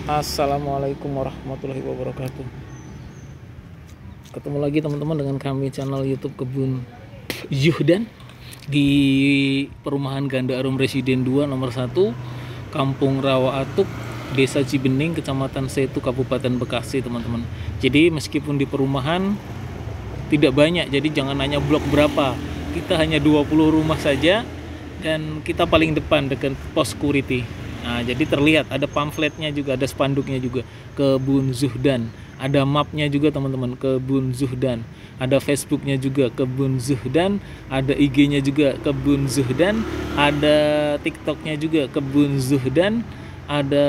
Assalamualaikum warahmatullahi wabarakatuh. Ketemu lagi teman-teman dengan kami channel YouTube Kebun Zuhdan di Perumahan Ganda Arum Residen 2 nomor 1 Kampung Rawa Atuk, Desa Cibening, Kecamatan Setu, Kabupaten Bekasi, teman-teman. Jadi meskipun di perumahan tidak banyak, jadi jangan nanya blok berapa. Kita hanya 20 rumah saja dan kita paling depan dekat pos security. Nah, jadi terlihat ada pamfletnya juga, ada spanduknya juga, Kebun Zuhdan. Ada mapnya juga teman-teman, Kebun Zuhdan. Ada Facebooknya juga, Kebun Zuhdan. Ada IG-nya juga, Kebun Zuhdan. Ada TikToknya juga, Kebun Zuhdan. Ada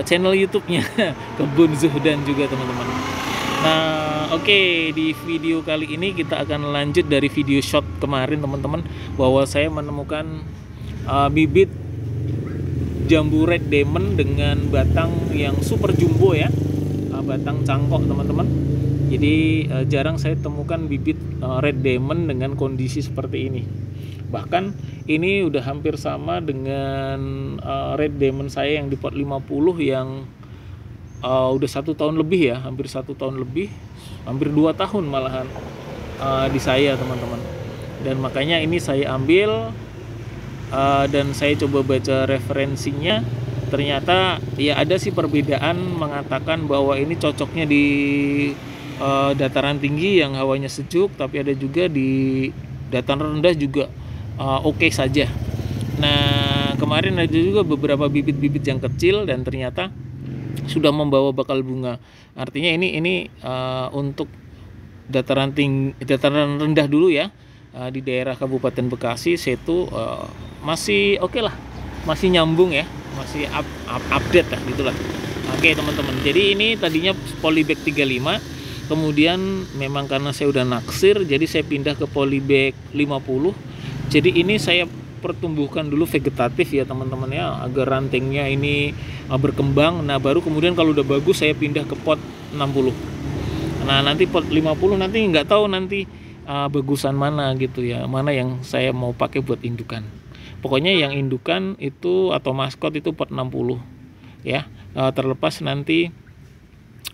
channel YouTube-nya, Kebun Zuhdan juga teman-teman. Nah, oke, di video kali ini kita akan lanjut dari video shot kemarin teman-teman, bahwa saya menemukan bibit jambu red diamond dengan batang yang super jumbo ya, batang cangkok teman-teman. Jadi jarang saya temukan bibit red diamond dengan kondisi seperti ini. Bahkan ini udah hampir sama dengan red diamond saya yang di pot 50 yang udah 1 tahun lebih ya, hampir 1 tahun lebih, hampir 2 tahun malahan di saya teman-teman. Dan makanya ini saya ambil dan saya coba baca referensinya. Ternyata ya ada sih perbedaan, mengatakan bahwa ini cocoknya di dataran tinggi yang hawanya sejuk, tapi ada juga di dataran rendah juga oke saja. Nah, kemarin ada juga beberapa bibit-bibit yang kecil dan ternyata sudah membawa bakal bunga. Artinya ini untuk dataran tinggi, dataran rendah dulu ya, di daerah Kabupaten Bekasi, Setu, masih oke lah, masih nyambung ya, masih update lah gitulah. Oke teman-teman, jadi ini tadinya polybag 35, kemudian memang karena saya udah naksir, jadi saya pindah ke polybag 50. Jadi ini saya pertumbuhkan dulu vegetatif ya teman-teman ya, agar rantingnya ini berkembang. Nah baru kemudian kalau udah bagus saya pindah ke pot 60. Nah nanti pot 50 nanti nggak tahu nanti bagusan mana gitu ya, mana yang saya mau pakai buat indukan. Pokoknya yang indukan itu atau maskot itu pot 60 ya. Terlepas nanti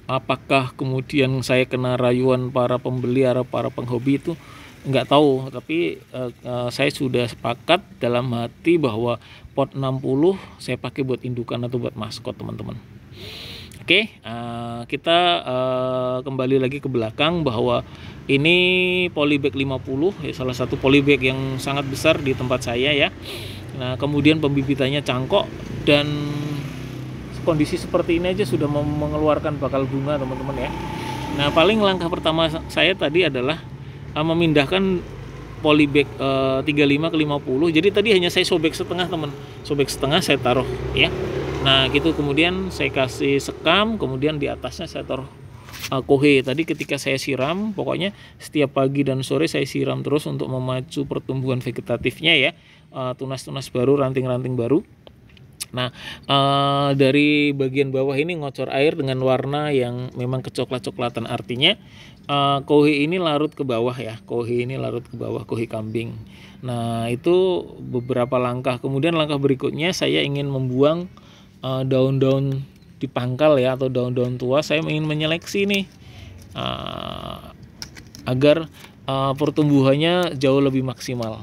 apakah kemudian saya kena rayuan para pembeli atau para penghobi itu nggak tahu, tapi saya sudah sepakat dalam hati bahwa pot 60 saya pakai buat indukan atau buat maskot teman-teman. Oke, kita kembali lagi ke belakang bahwa ini polybag 50 ya, salah satu polybag yang sangat besar di tempat saya ya. Nah, kemudian pembibitannya cangkok dan kondisi seperti ini aja sudah mengeluarkan bakal bunga teman-teman ya. Nah, paling langkah pertama saya tadi adalah memindahkan polybag 35 ke 50. Jadi tadi hanya saya sobek setengah teman, sobek setengah saya taruh ya. Nah gitu, kemudian saya kasih sekam, kemudian di atasnya saya taruh kohe. Tadi ketika saya siram, pokoknya setiap pagi dan sore saya siram terus untuk memacu pertumbuhan vegetatifnya ya, tunas-tunas baru, ranting-ranting baru. Nah dari bagian bawah ini ngocor air dengan warna yang memang kecoklat-coklatan, artinya kohe ini larut ke bawah ya, kohe ini larut ke bawah, kohe kambing. Nah itu beberapa langkah. Kemudian langkah berikutnya saya ingin membuang daun-daun di pangkal ya, atau daun-daun tua. Saya ingin menyeleksi nih agar pertumbuhannya jauh lebih maksimal.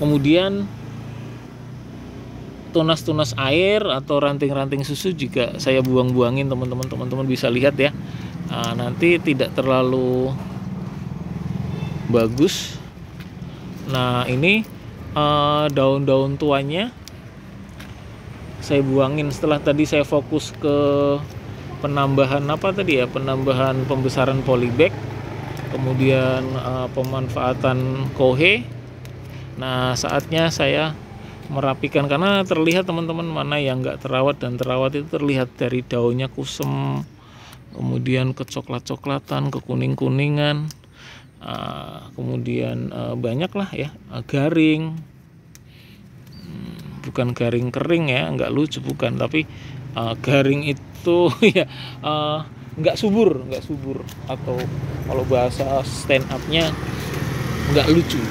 Kemudian tunas-tunas air atau ranting-ranting susu juga saya buang-buangin teman-teman. Teman-teman bisa lihat ya, nanti tidak terlalu bagus. Nah ini daun-daun tuanya saya buangin setelah tadi saya fokus ke penambahan apa tadi ya, penambahan pembesaran polybag, kemudian pemanfaatan kohe. Nah saatnya saya merapikan, karena terlihat teman-teman mana yang nggak terawat dan terawat itu terlihat dari daunnya kusem, kemudian kecoklat-coklatan, kekuning-kuningan, kemudian banyak lah ya garing. Bukan garing kering ya, nggak lucu bukan, tapi garing itu ya nggak subur atau kalau bahasa stand up-nya nggak lucu.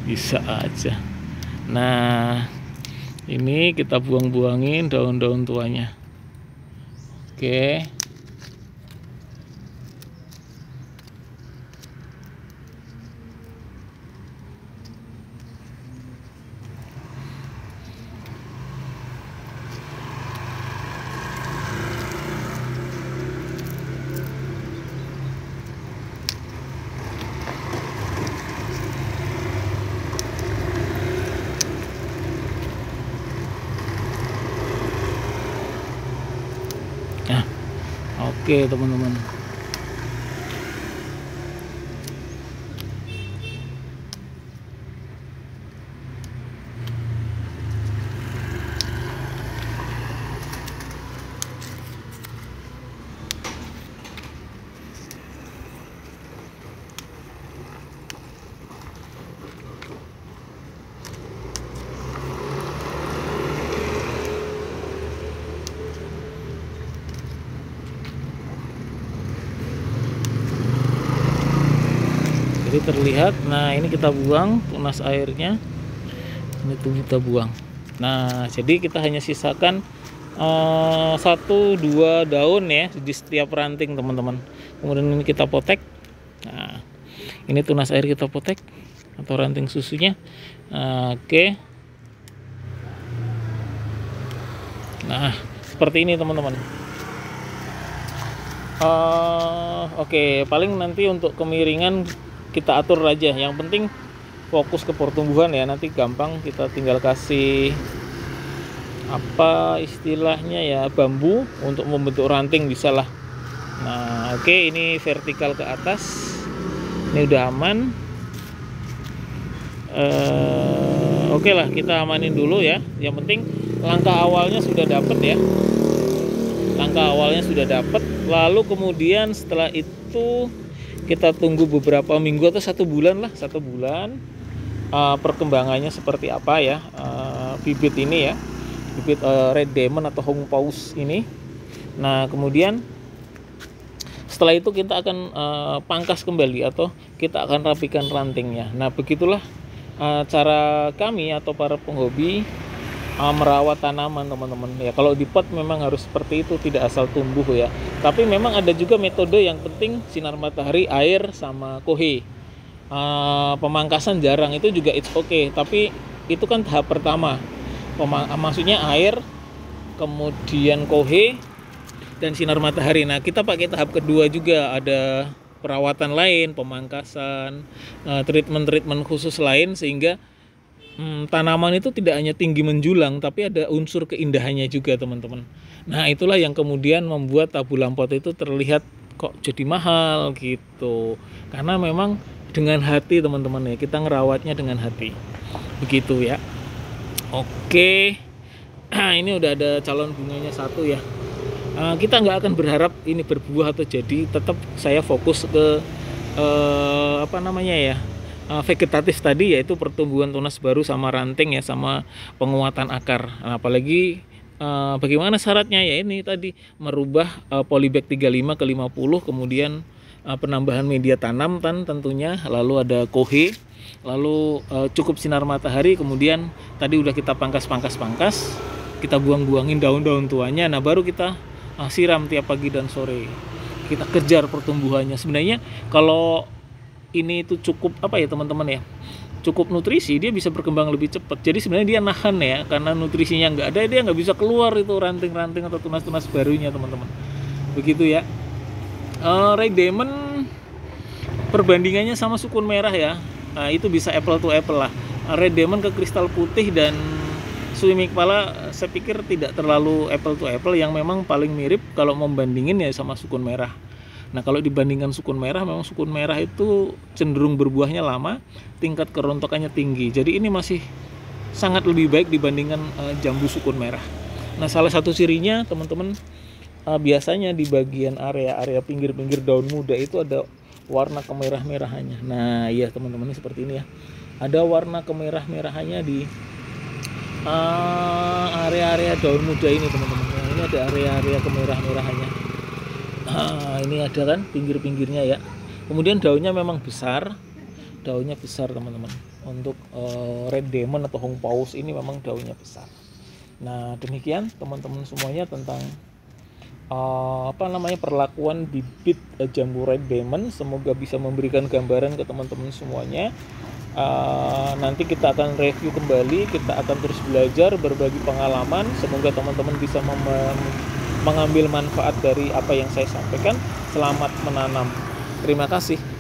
Bisa aja. Nah Ini kita buang-buangin daun-daun tuanya. Oke. Nah, oke teman-teman. Jadi terlihat, nah ini kita buang tunas airnya, ini tuh kita buang. Nah jadi kita hanya sisakan 1-2 daun ya di setiap ranting teman-teman. Kemudian ini kita potek. Nah ini tunas air kita potek atau ranting susunya. Nah, oke. Nah seperti ini teman-teman. Oke, paling nanti untuk kemiringan kita atur aja, yang penting fokus ke pertumbuhan ya, nanti gampang kita tinggal kasih apa istilahnya ya, bambu untuk membentuk ranting bisa lah. Nah oke, ini vertikal ke atas, ini udah aman. Oke lah, kita amanin dulu ya, yang penting langkah awalnya sudah dapet ya, langkah awalnya sudah dapet. Lalu kemudian setelah itu kita tunggu beberapa minggu atau 1 bulan lah, 1 bulan perkembangannya seperti apa ya, bibit ini ya, bibit red diamond atau Hong Paus ini. Nah kemudian setelah itu kita akan pangkas kembali atau kita akan rapikan rantingnya. Nah begitulah cara kami atau para penghobi merawat tanaman teman-teman ya. Kalau di pot memang harus seperti itu, tidak asal tumbuh ya, tapi memang ada juga metode yang penting sinar matahari, air, sama kohe. Pemangkasan jarang, itu juga it's okay, tapi itu kan tahap pertama. Maksudnya air, kemudian kohe, dan sinar matahari. Nah kita pakai tahap kedua juga, ada perawatan lain, pemangkasan, treatment khusus lain, sehingga tanaman itu tidak hanya tinggi menjulang, tapi ada unsur keindahannya juga teman-teman. Nah itulah yang kemudian membuat tabu lampot itu terlihat kok jadi mahal gitu, karena memang dengan hati teman-teman ya, kita ngerawatnya dengan hati begitu ya. Oke, ini udah ada calon bunganya 1 ya. Kita nggak akan berharap ini berbuah atau jadi, tetap saya fokus ke apa namanya ya, vegetatif tadi, yaitu pertumbuhan tunas baru sama ranting ya, sama penguatan akar. Nah, apalagi bagaimana syaratnya ya, ini tadi merubah polybag 35 ke 50, kemudian penambahan media tanam tentunya, lalu ada kohe, lalu cukup sinar matahari, kemudian tadi udah kita pangkas, kita buang-buangin daun-daun tuanya. Nah baru kita siram tiap pagi dan sore, kita kejar pertumbuhannya. Sebenarnya kalau ini itu cukup apa ya teman-teman ya, cukup nutrisi, dia bisa berkembang lebih cepat. Jadi sebenarnya dia nahan ya, karena nutrisinya nggak ada, dia nggak bisa keluar itu ranting-ranting atau tunas-tunas barunya teman-teman, begitu ya. Red diamond perbandingannya sama sukun merah ya, nah, itu bisa apple to apple lah. Red diamond ke kristal putih dan swimming kepala saya pikir tidak terlalu apple to apple, yang memang paling mirip kalau membandingin ya sama sukun merah. Nah kalau dibandingkan sukun merah, memang sukun merah itu cenderung berbuahnya lama, tingkat kerontokannya tinggi. Jadi ini masih sangat lebih baik dibandingkan jambu sukun merah. Nah salah satu cirinya teman-teman, biasanya di bagian area pinggir-pinggir daun muda itu ada warna kemerah-merahannya. Nah iya teman-teman, seperti ini ya, ada warna kemerah-merahannya di area-area daun muda ini teman-teman. Nah, ini ada area-area kemerah-merahannya. Ini ada kan pinggir-pinggirnya ya. Kemudian daunnya memang besar, teman-teman. Untuk red diamond atau Hong Paus ini memang daunnya besar. Nah, demikian teman-teman semuanya tentang perlakuan bibit jambu red diamond. Semoga bisa memberikan gambaran ke teman-teman semuanya. Nanti kita akan review kembali, kita akan terus belajar, berbagi pengalaman. Semoga teman-teman bisa mengambil manfaat dari apa yang saya sampaikan. Selamat menanam. Terima kasih.